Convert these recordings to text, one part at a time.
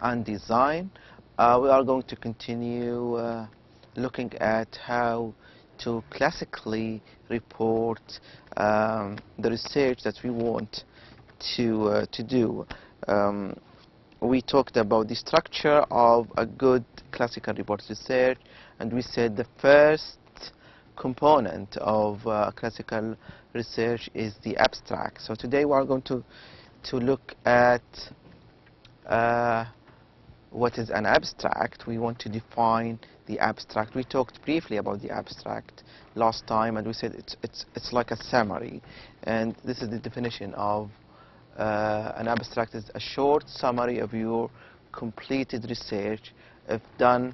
and design. We are going to continue looking at how to classically report the research that we want to do. We talked about the structure of a good classical report research, and we said the first component of classical research is the abstract. So today we are going to look at what is an abstract. We want to define the abstract. We talked briefly about the abstract last time, and we said it's like a summary, and this is the definition of an abstract is a short summary of your completed research. If done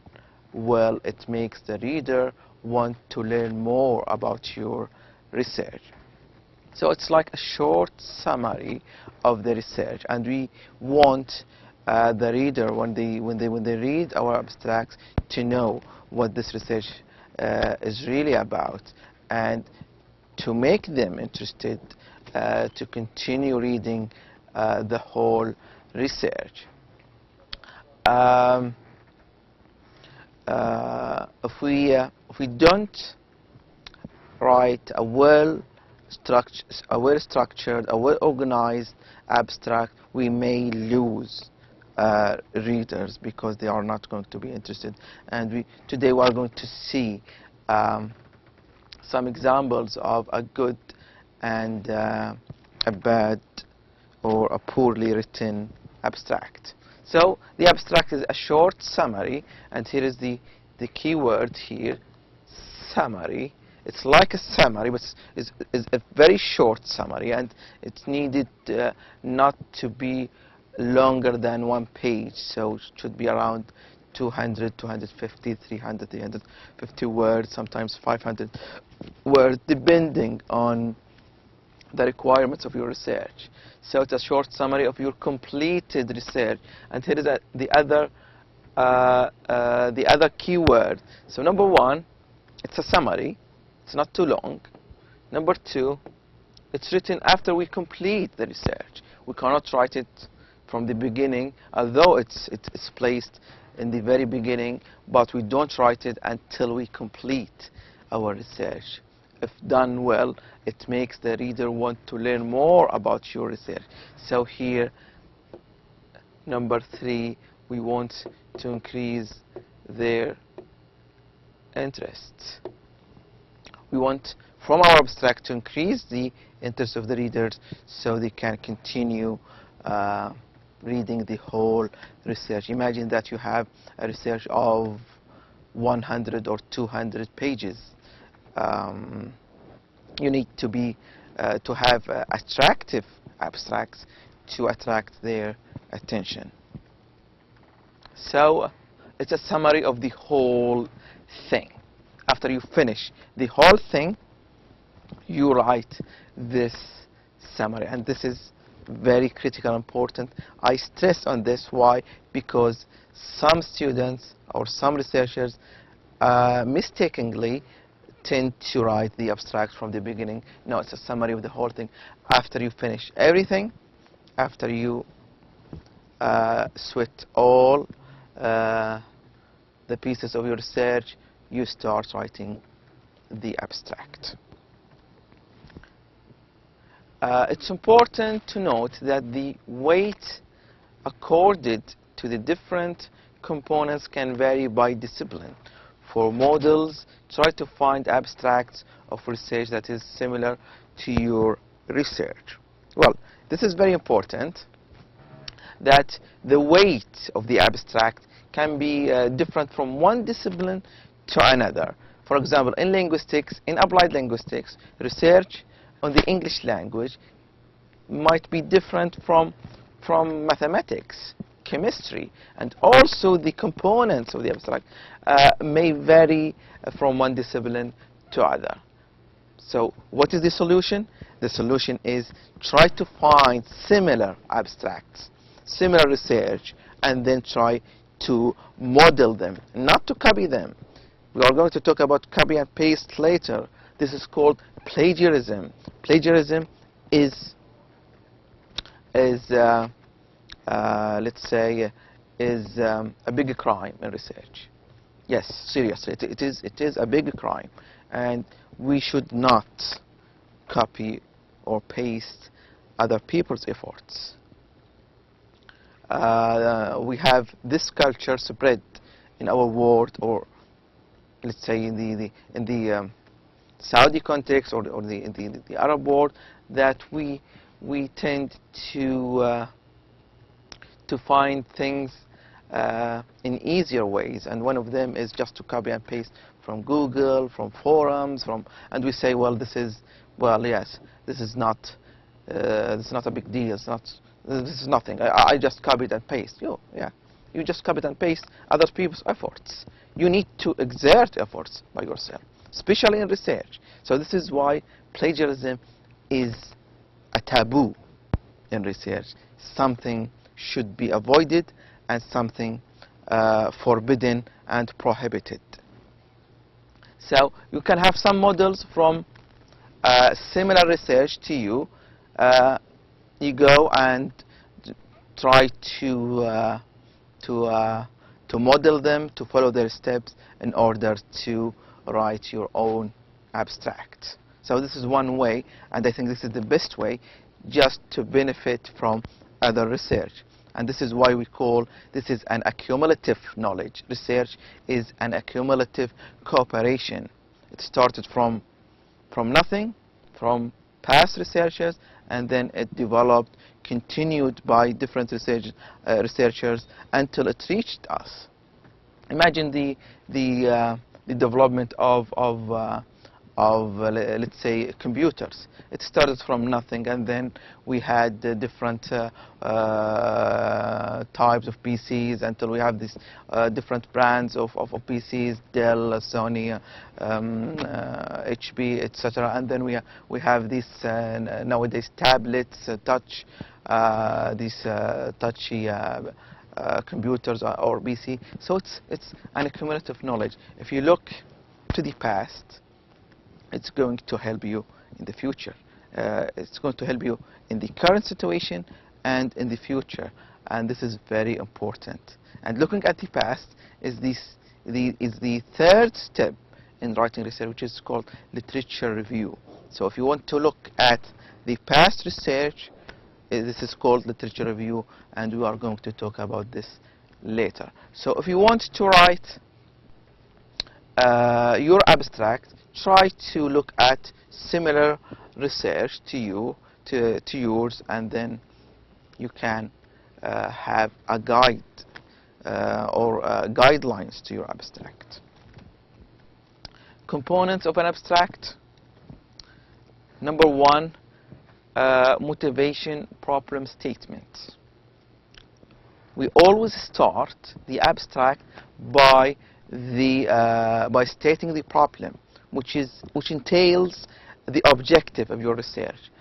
well, it makes the reader want to learn more about your research. So it's like a short summary of the research, and we want the reader, when they read our abstracts, to know what this research is really about, and to make them interested to continue reading the whole research. If we don't write a well-structured, a well-organized abstract, we may lose readers because they are not going to be interested. And today we are going to see some examples of a good and a bad or a poorly written abstract. So the abstract is a short summary, and here is the keyword here, summary. It's like a summary, but it's a very short summary, and it's needed not to be longer than 1 page. So it should be around 200, 250, 300, 350 words, sometimes 500 words, depending on the requirements of your research. So it's a short summary of your completed research. And here is the other keyword. So number one, it's a summary. It's not too long. Number two, it's written after we complete the research. We cannot write it from the beginning, although it's placed in the very beginning, but we don't write it until we complete our research. If done well, it makes the reader want to learn more about your research. So here, number three, we want to increase their interest. We want from our abstract to increase the interest of the readers so they can continue reading the whole research. Imagine that you have a research of 100 or 200 pages. You need to have attractive abstracts to attract their attention. So it's a summary of the whole thing. After you finish the whole thing, you write this summary, and this is very critical, important. I stress on this. Why? Because some students or some researchers mistakenly tend to write the abstract from the beginning. No, it's a summary of the whole thing. After you finish everything, after you sweat all the pieces of your research, you start writing the abstract. It's important to note that the weight accorded to the different components can vary by discipline. For models, try to find abstracts of research that is similar to your research. Well, this is very important, that the weight of the abstract can be different from one discipline to another. For example, in linguistics, in applied linguistics, research on the English language might be different from mathematics, chemistry, and also the components of the abstract may vary from one discipline to other. So what is the solution? The solution is try to find similar abstracts, similar research, and then try to model them, not to copy them. We are going to talk about copy and paste later. This is called plagiarism. Plagiarism is let's say, is a big crime in research. Yes, seriously, it is a big crime, and we should not copy or paste other people's efforts. We have this culture spread in our world, or let's say in the Saudi context, or the Arab world, that we tend to find things in easier ways, and one of them is just to copy and paste from Google, from forums, and we say, well, yes, this is not a big deal. This is nothing. I just copied and paste. Yeah, you just copied and paste other people's efforts. You need to exert efforts by yourself, especially in research. So this is why plagiarism is a taboo in research. Something should be avoided, and something forbidden and prohibited. So you can have some models from similar research to you. You go and try to model them, to follow their steps in order to write your own abstract. So this is one way, and I think this is the best way, just to benefit from other research. And this is why we call this is an accumulative knowledge. Research is an accumulative cooperation. It started from nothing, from past researchers, and then it developed, continued by different researchers until it reached us. Imagine the development of let's say computers. It started from nothing, and then we had different types of PCs until we have these different brands of PCs, Dell, Sony, HP, etc. And then we have these nowadays tablets, touch, these touchy computers or PC. So it's an accumulative knowledge. If you look to the past, it's going to help you in the future. It's going to help you in the current situation and in the future, and this is very important. And looking at the past is the third step in writing research, which is called literature review. So if you want to look at the past research, this is called literature review, and we are going to talk about this later. So if you want to write your abstract, try to look at similar research to yours, and then you can have a guide or guidelines to your abstract. Components of an abstract. Number one, motivation problem statement. We always start the abstract by stating the problem, which entails the objective of your research.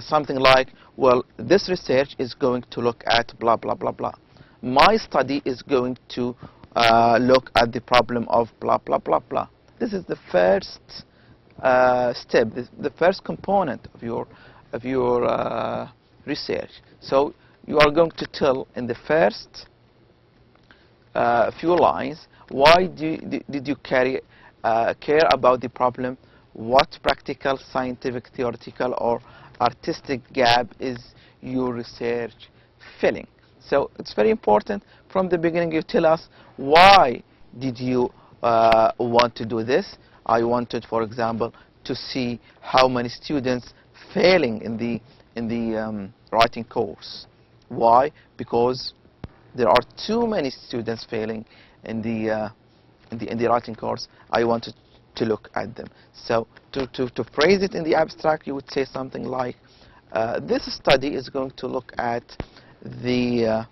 Something like, well, this research is going to look at blah, blah, blah, blah. My study is going to look at the problem of blah, blah, blah, blah. This is the first step, the first component of your research. So you are going to tell in the first few lines why did you care about the problem, what practical, scientific, theoretical, or artistic gap is your research filling. So it's very important from the beginning you tell us why did you want to do this. I wanted, for example, to see how many students failing in the writing course. Why? Because there are too many students failing in the writing course. I wanted to look at them. So to phrase it in the abstract, you would say something like, this study is going to look at the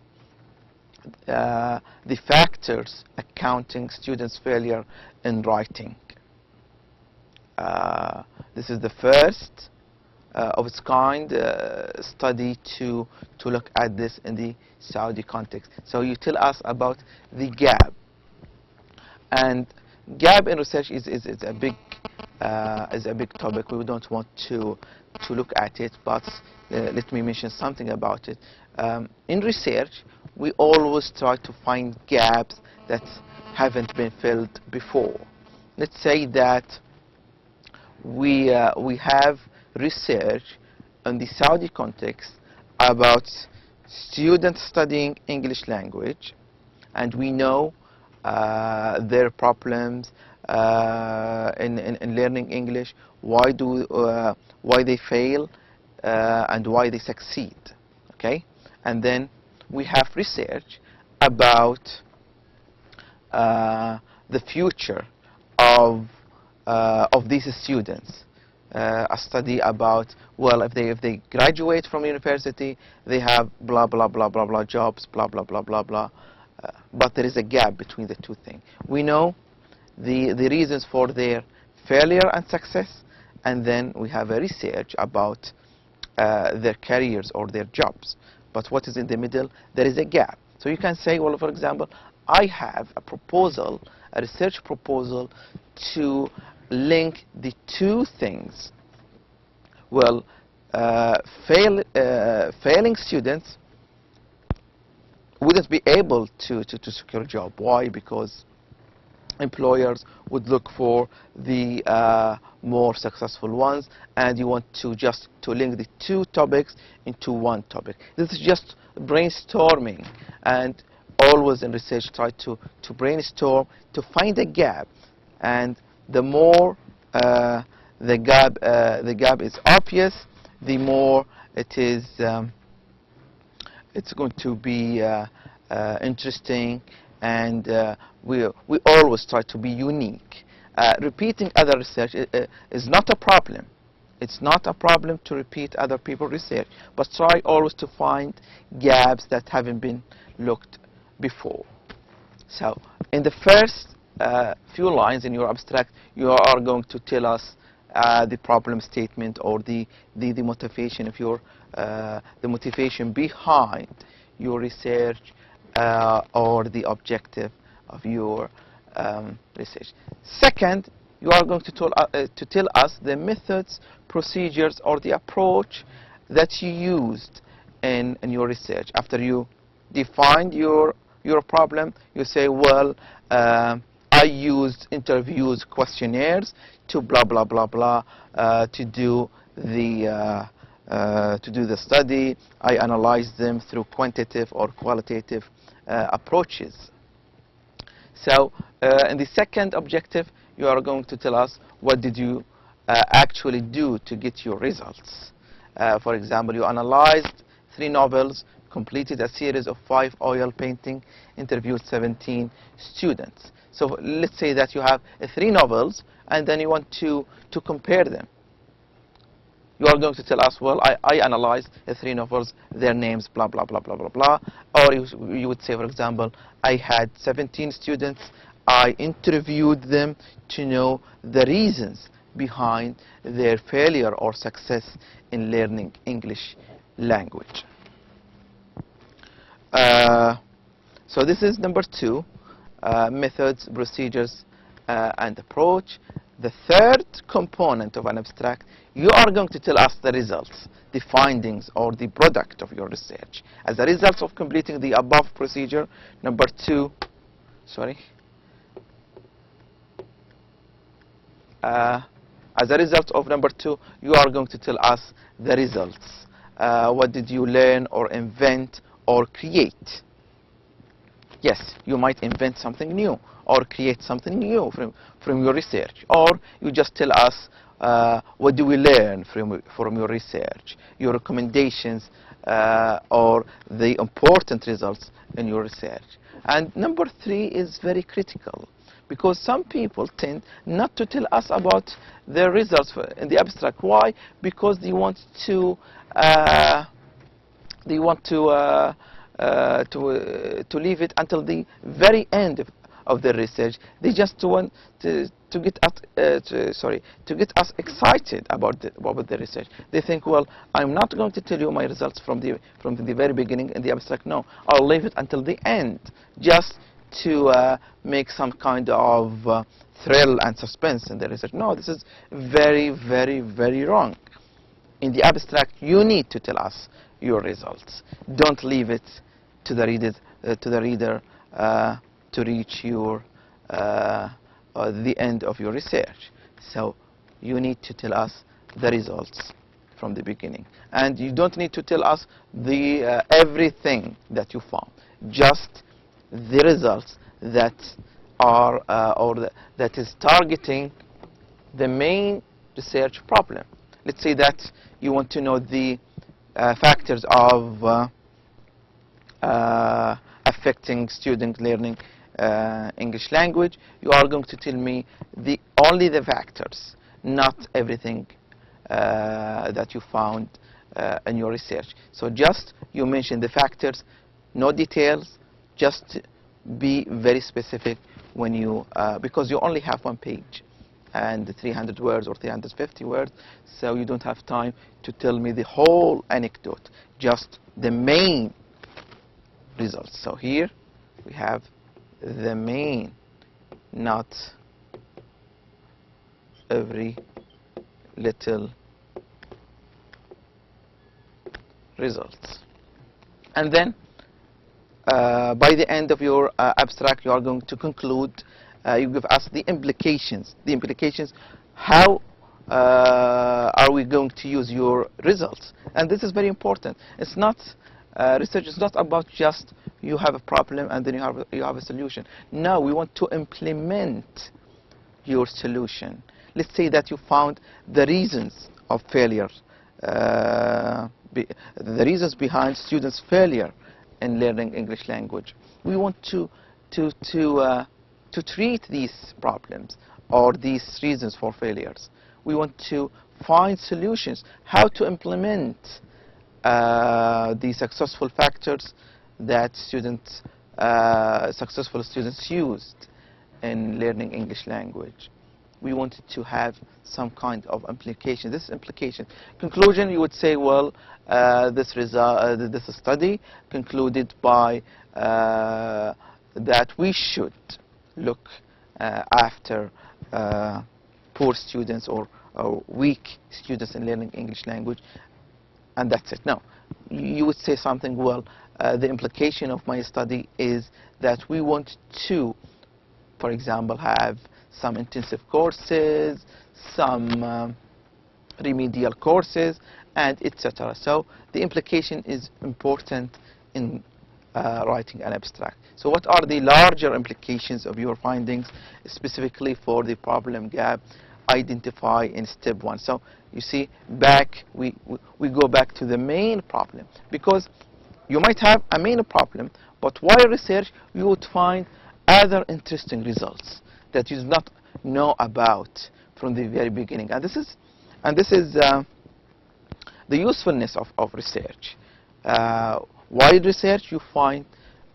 factors accounting students' failure in writing. This is the first of its kind study to look at this in the Saudi context. So you tell us about the gap. And gap in research is a big topic. We don't want to look at it, but let me mention something about it. In research, we always try to find gaps that haven't been filled before. Let's say that we have research in the Saudi context about students studying English language, and we know their problems in learning English, why they fail, and why they succeed. Okay, and then we have research about the future of these students. A study about, well, if they graduate from university, they have blah blah blah blah blah jobs, blah blah blah blah blah. But there is a gap between the two things. We know the reasons for their failure and success, and then we have a research about their careers or their jobs. But what is in the middle? There is a gap. So you can say, well, for example, I have a proposal, a research proposal, to link the two things. Well, failing students wouldn't be able to secure a job. Why? Because employers would look for the more successful ones, and you want to just to link the two topics into one topic. This is just brainstorming, and always in research try to brainstorm to find a gap, and the more the gap is obvious, the more it is it's going to be interesting, and we always try to be unique. Repeating other research is not a problem. It's not a problem to repeat other people's research, but try always to find gaps that haven't been looked before. So in the first few lines in your abstract, you are going to tell us the problem statement, or the motivation of your the motivation behind your research, or the objective of your research. Second, you are going to tell us the methods, procedures, or the approach that you used in your research. After you defined your problem, you say, well, I used interviews, questionnaires to blah blah blah blah to do the study. I analyzed them through quantitative or qualitative approaches. So in the second objective, you are going to tell us what did you actually do to get your results. For example, you analyzed 3 novels, completed a series of 5 oil painting, interviewed 17 students. So let's say that you have 3 novels, and then you want to compare them. You are going to tell us, well, I analyzed the 3 novels, their names, blah, blah, blah, blah, blah, blah. Or you would say, for example, I had 17 students. I interviewed them to know the reasons behind their failure or success in learning English language. So this is number 2, methods, procedures, and approach. The third component of an abstract, you are going to tell us the results, the findings, or the product of your research. As a result of completing the above procedure, number 2, sorry. As a result of number 2, you are going to tell us the results. What did you learn or invent or create? Yes, you might invent something new or create something new from your research. Or you just tell us what do we learn from your research, your recommendations, or the important results in your research. And number 3 is very critical, because some people tend not to tell us about their results in the abstract. Why? Because they want to leave it until the very end of the research. They just want to get us excited about the research. They think, well, I'm not going to tell you my results from the very beginning in the abstract. No, I'll leave it until the end, just to make some kind of thrill and suspense in the research. No, this is very, very, very wrong. In the abstract, you need to tell us your results. Don't leave it to the reader to reach your the end of your research. So you need to tell us the results from the beginning, and you don't need to tell us the everything that you found. Just the results that are that is targeting the main research problem. Let's say that you want to know the factors of affecting student learning English language. You are going to tell me only the factors, not everything that you found in your research. So just you mention the factors, no details. Just be very specific when you because you only have one page and 300 words or 350 words, so you don't have time to tell me the whole anecdote, just the main results. So here we have the main, not every little results. And then by the end of your abstract, you are going to conclude. You give us the implications. The implications. How are we going to use your results? And this is very important. It's not research is not about just you have a problem and then you have a solution. No, we want to implement your solution. Let's say that you found the reasons of failure, the reasons behind students' failure in learning English language. We want to treat these problems or these reasons for failures. We want to find solutions, how to implement the successful factors that successful students used in learning English language. We wanted to have some kind of implication. This implication. Conclusion, you would say, well, this study concluded by that we should look after poor students or weak students in learning English language, and that's it. No, you would say something, well, the implication of my study is that we want to, for example, have some intensive courses, some remedial courses, and etc. So the implication is important in writing an abstract. So what are the larger implications of your findings, specifically for the problem gap identify in step 1? So you see, we go back to the main problem, because you might have a main problem, but while research you would find other interesting results that you did not know about from the very beginning. And this is the usefulness of research. While research, you find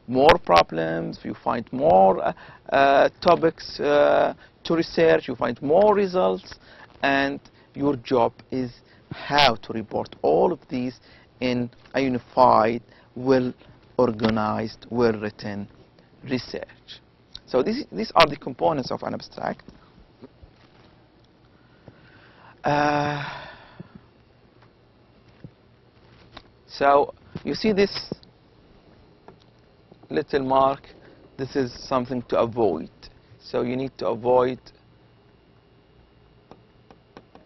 more problems, you find more topics to research, you find more results, and your job is how to report all of these in a unified, well-organized, well-written research. So these are the components of an abstract. So you see this little mark. This is something to avoid. So you need to avoid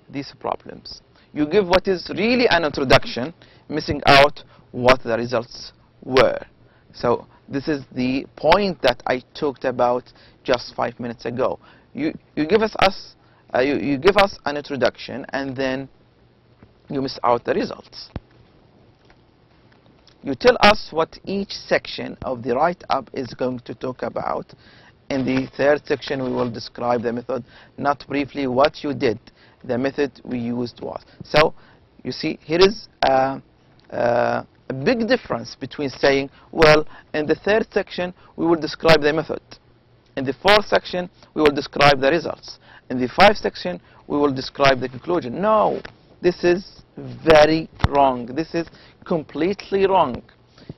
these problems. You give what is really an introduction, missing out what the results were. So this is the point that I talked about just 5 minutes ago. You give us an introduction, and then you miss out the results. You tell us what each section of the write-up is going to talk about. In the third section, we will describe the method, not briefly what you did. The method we used was. So you see, here is a big difference between saying, well, in the third section, we will describe the method. In the fourth section, we will describe the results. In the fifth section, we will describe the conclusion. No, this is very wrong. This is completely wrong.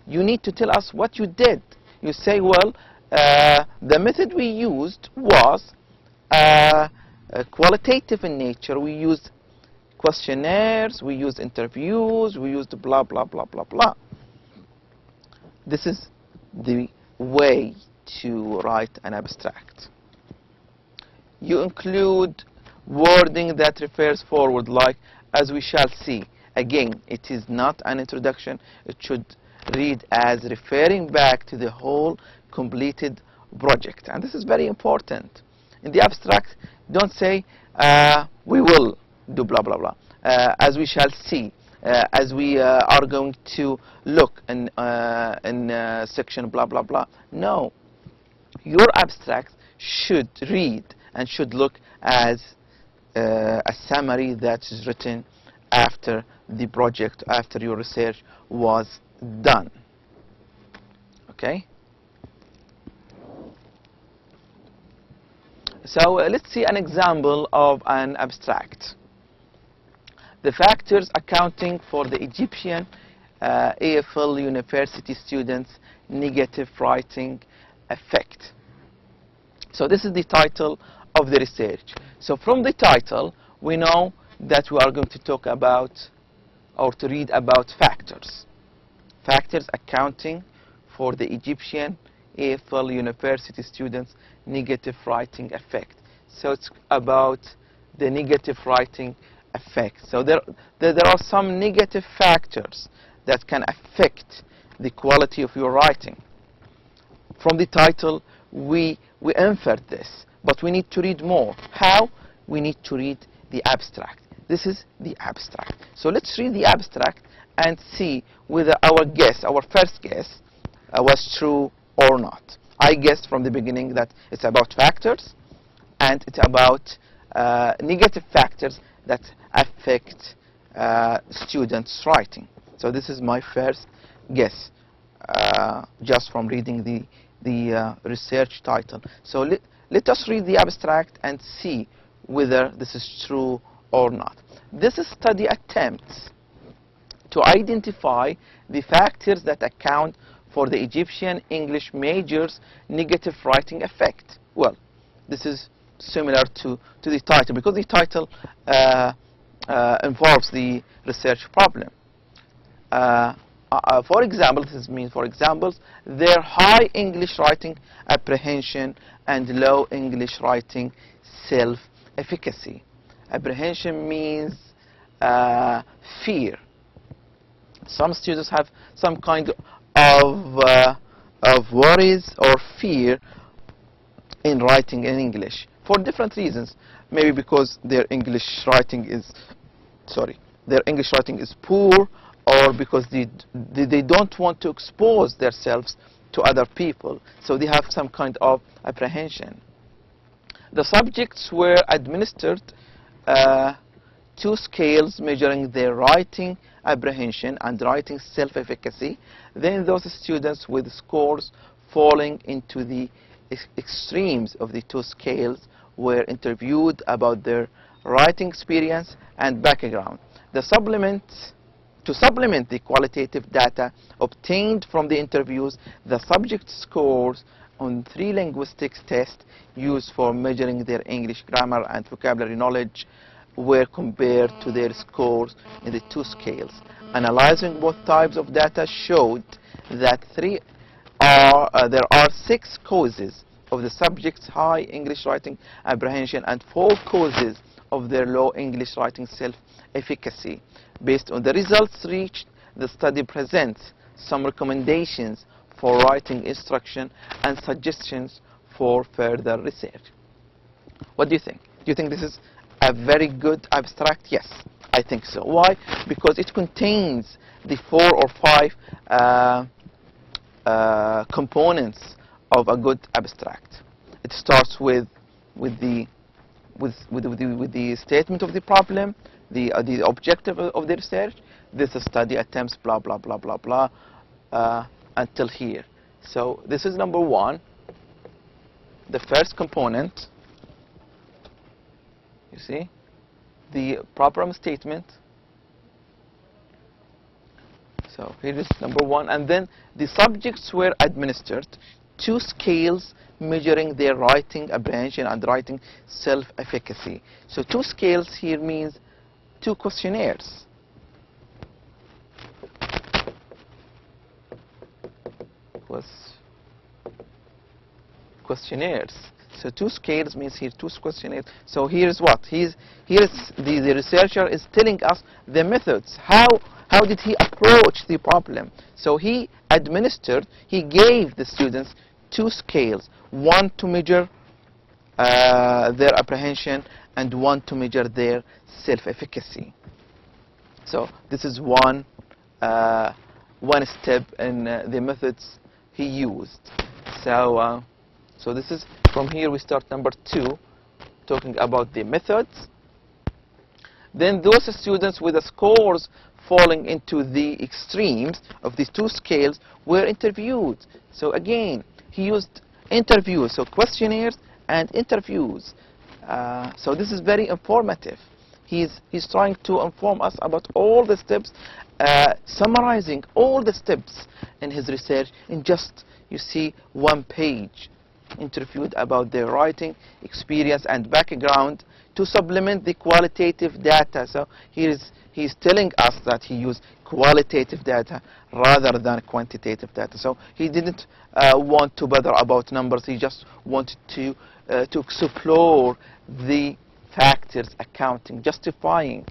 You need to tell us what you did. You say, well, the method we used was qualitative in nature. We used questionnaires, we used interviews, we used blah, blah, blah, blah, blah. This is the way to write an abstract. You include wording that refers forward, like as we shall see. Again, it is not an introduction. It should read as referring back to the whole completed project. And this is very important. In the abstract, don't say, we will do blah, blah, blah. As we shall see. As we are going to look in section blah, blah, blah. No. Your abstract should read and should look as a summary that is written after the project, after your research was done. Okay? So let's see an example of an abstract. The factors accounting for the Egyptian AFL University students' negative writing effect. So this is the title of the research. So from the title, we know that we are going to talk about or to read about factors. Factors accounting for the Egyptian AFL University students' negative writing effect. So it's about the negative writing effect. So there are some negative factors that can affect the quality of your writing. From the title, we inferred this, but we need to read more. How? We need to read the abstract. This is the abstract. So let's read the abstract and see whether our guess, our first guess, was true or not. I guessed from the beginning that it's about factors and it's about negative factors that affect students' writing. So this is my first guess, just from reading the research title. So let us read the abstract and see whether this is true or not. This study attempts to identify the factors that account for the Egyptian English major's negative writing effect. Well, this is similar to the title, because the title involves the research problem. For example, this means, for example, their high English writing apprehension and low English writing self-efficacy. Apprehension means fear. Some students have some kind of worries or fear in writing in English for different reasons. Maybe because their English writing is poor, or because they don't want to expose themselves to other people, so they have some kind of apprehension. The subjects were administered 2 scales measuring their writing apprehension and writing self-efficacy. Then those students with scores falling into the extremes of the 2 scales were interviewed about their writing experience and background. To supplement the qualitative data obtained from the interviews, the subject scores on 3 linguistics tests used for measuring their English grammar and vocabulary knowledge were compared to their scores in the 2 scales. Analyzing both types of data showed that there are 6 causes of the subject's high English writing apprehension and 4 causes of their low English writing self-efficacy. Based on the results reached, the study presents some recommendations for writing instruction and suggestions for further research. What do you think? Do you think this is a very good abstract? Yes, I think so. Why? Because it contains the 4 or 5 components of a good abstract. It starts with the statement of the problem, the objective of the research. This study attempts blah blah blah blah blah until here. So this is number 1, the first component. You see, the problem statement. So here is number 1, and then the subjects were administered 2 scales measuring their writing apprehension and writing self-efficacy. So 2 scales here means 2 questionnaires. Questionnaires. So 2 scales means here 2 questionnaires. So here's what? Here's the researcher is telling us the methods. How did he approach the problem? So he gave the students 2 scales, one to measure their apprehension and one to measure their self-efficacy. So this is one step in the methods he used. So this is, from here we start number 2, talking about the methods. Then those students with the scores falling into the extremes of these 2 scales were interviewed. So again, he used interviews, so questionnaires and interviews. So this is very informative. He's trying to inform us about all the steps, summarizing all the steps in his research in just, you see, 1 page. Interviewed about their writing experience and background to supplement the qualitative data. So he's telling us that he used qualitative data rather than quantitative data. So he didn't want to bother about numbers. He just wanted to explore the factors, accounting, justifying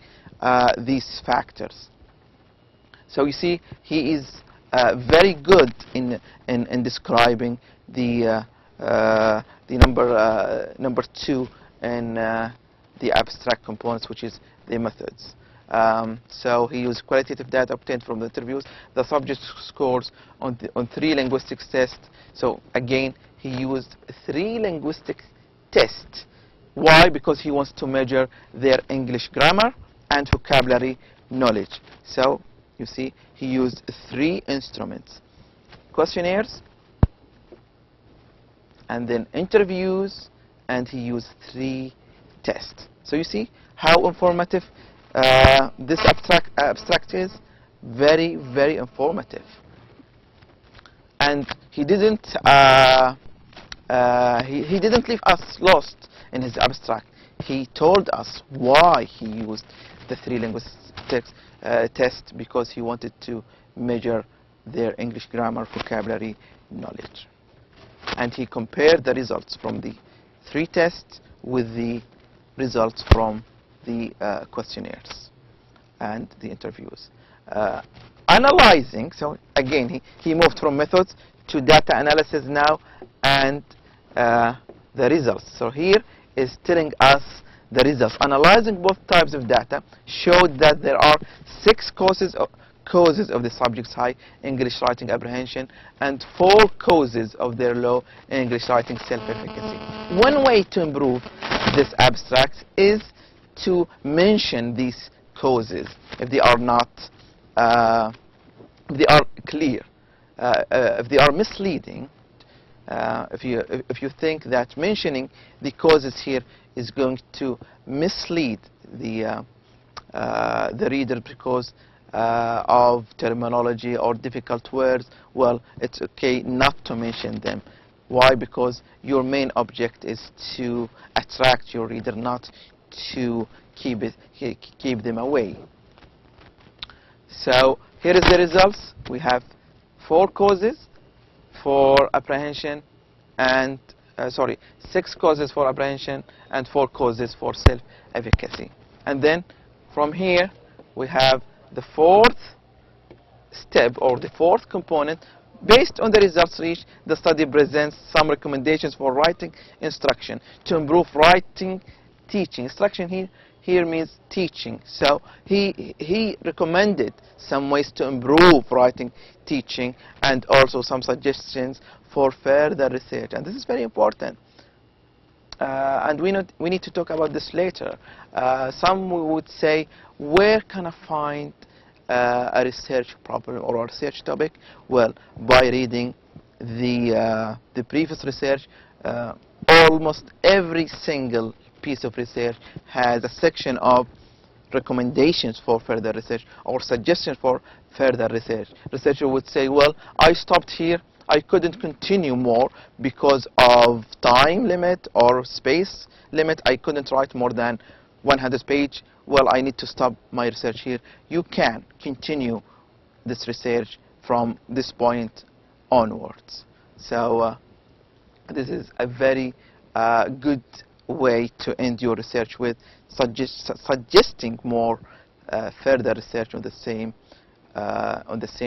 these factors. So you see, he is very good in describing the number 2 in the abstract components, which is the methods. So he used qualitative data obtained from the interviews, the subject scores on 3 linguistics tests. So again, he used 3 linguistic tests. Why? Because he wants to measure their English grammar and vocabulary knowledge. So you see, he used 3 instruments: questionnaires, and then interviews, and he used 3 tests. So you see how informative this abstract is. Very, very informative. And he didn't leave us lost in his abstract. He told us why he used the 3 linguistics tests, because he wanted to measure their English grammar, vocabulary knowledge. And he compared the results from the 3 tests with the results from the questionnaires and the interviews. Analyzing, so again, he moved from methods to data analysis now, and the results. So here is telling us the results. Analyzing both types of data showed that there are 6 causes of the subject's high English writing apprehension and 4 causes of their low English writing self-efficacy. One way to improve this abstract is to mention these causes if they are not, if they are clear, if they are misleading. If you think that mentioning the causes here is going to mislead the reader because of terminology or difficult words, well, it's okay not to mention them. Why? Because your main object is to attract your reader, not to keep them away. So here is the results. We have 4 causes for apprehension and 6 causes for apprehension and 4 causes for self-efficacy. And then from here we have the 4th step, or the 4th component. Based on the results reached, the study presents some recommendations for writing instruction to improve writing teaching. Instruction here means teaching. So he recommended some ways to improve writing teaching and also some suggestions for further research. And this is very important. And we need to talk about this later. Some would say, where can I find a research problem or a research topic? Well, by reading the previous research. Almost every single piece of research has a section of recommendations for further research or suggestions for further research. Researcher would say, well, I stopped here. I couldn't continue more because of time limit or space limit. I couldn't write more than 100 pages. well, I need to stop my research here, you can continue this research from this point onwards. So this is a very good way to end your research with, suggesting more further research on the same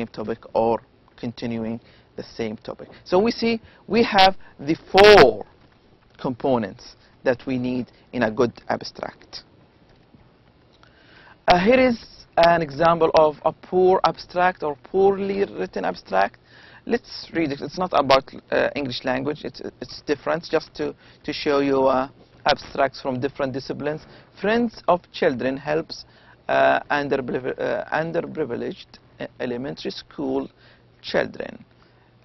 topic, or continuing the same topic. So we see we have the 4 components that we need in a good abstract. Here is an example of a poor abstract or poorly written abstract. Let's read it. It's not about English language. It's different, just to show you abstracts from different disciplines. Friends of Children helps underprivileged elementary school children.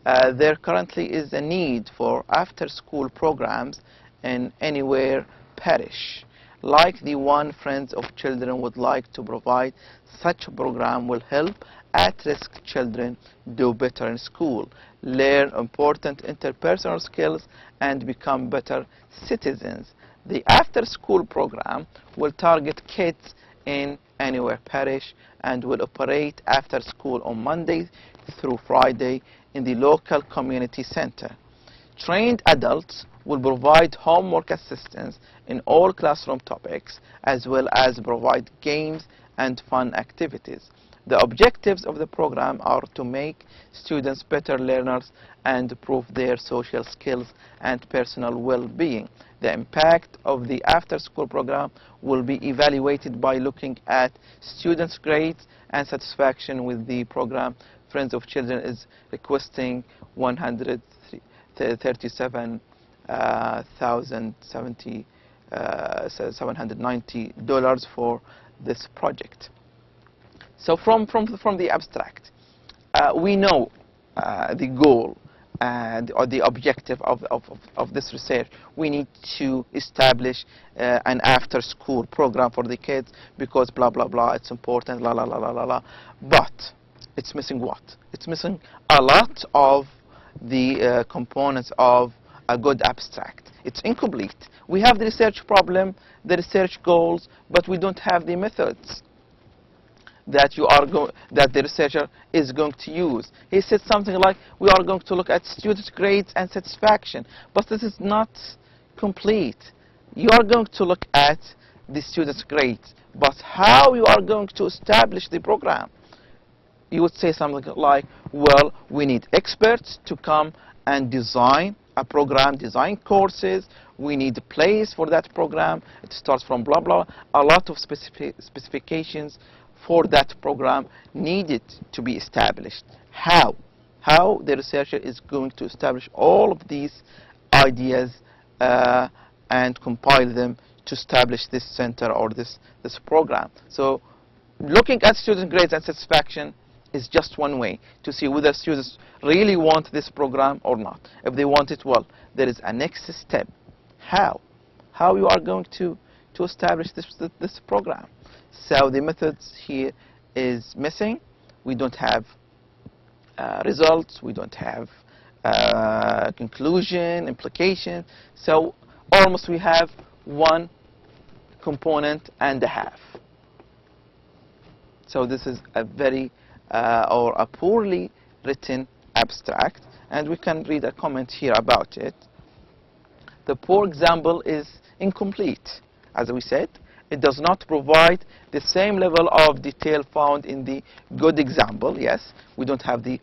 There currently is a need for after-school programs in Anywhere Parish. Like the one Friends of Children would like to provide, such a program will help at-risk children do better in school, learn important interpersonal skills, and become better citizens. The after-school program will target kids in Anywhere Parish and will operate after school on Monday through Friday in the local community center. Trained adults will provide homework assistance in all classroom topics, as well as provide games and fun activities. The objectives of the program are to make students better learners and improve their social skills and personal well-being. The impact of the after-school program will be evaluated by looking at students' grades and satisfaction with the program. Friends of Children is requesting $790 for this project. So from the abstract, we know the goal or the objective of this research. We need to establish an after-school program for the kids because blah blah blah. It's important, la la la la la la. But it's missing what? It's missing a lot of the components of a good abstract. It's incomplete. We have the research problem, the research goals, but we don't have the methods that the researcher is going to use. He said something like, we are going to look at students' grades and satisfaction, but this is not complete. You are going to look at the students' grades, but how you are going to establish the program? You would say something like, well, we need experts to come and design a program, design courses. We need a place for that program. It starts from blah blah. A lot of specifications for that program needed to be established. How the researcher is going to establish all of these ideas and compile them to establish this center or this program. So looking at student grades and satisfaction is just one way to see whether students really want this program or not. If they want it, well, there is a next step. How you are going to establish this program. So the methods here is missing. We don't have results. We don't have conclusion, implication. So almost we have one component and a half. So this is a very or a poorly written abstract, and we can read a comment here about it. The poor example is incomplete. As we said, it does not provide the same level of detail found in the good example. Yes, we don't have the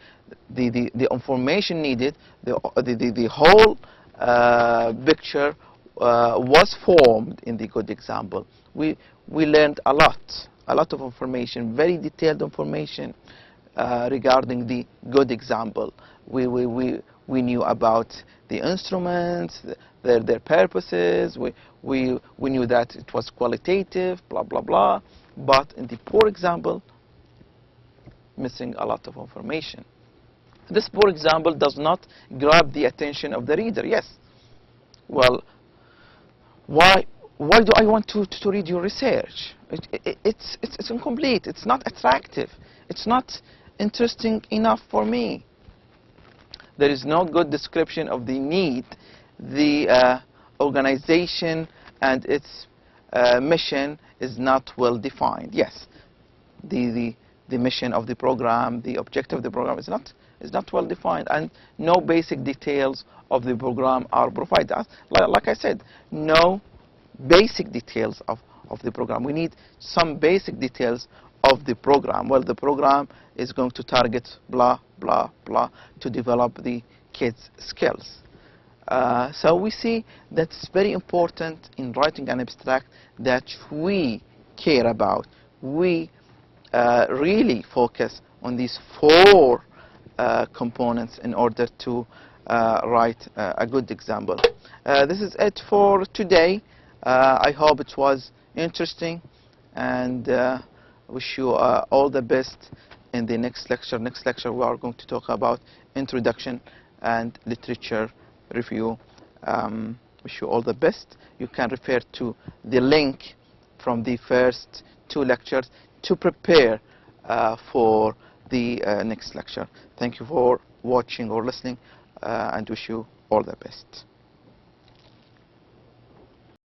information needed. The whole picture was formed in the good example. We learned a lot of information, very detailed information regarding the good example. We knew about the instruments, their purposes. We knew that it was qualitative, blah blah blah. But in the poor example, missing a lot of information. This poor example does not grab the attention of the reader. Yes. Well, why do I want to read your research? It's incomplete. It's not attractive. It's not interesting enough for me. There is no good description of the need, the organization and its mission is not well defined. Yes, the mission of the program, the objective of the program is not well defined, and no basic details of the program are provided. Like I said, no basic details of the program. We need some basic details of the program. Well, the program is going to target blah, blah, blah to develop the kids' skills. So we see that it's very important in writing an abstract that we care about. We really focus on these four components in order to write a good example. This is it for today. I hope it was interesting, and wish you all the best in the next lecture. Next lecture we are going to talk about introduction and literature review. Wish you all the best. You can refer to the link from the first two lectures to prepare for the next lecture. Thank you for watching or listening, and wish you all the best.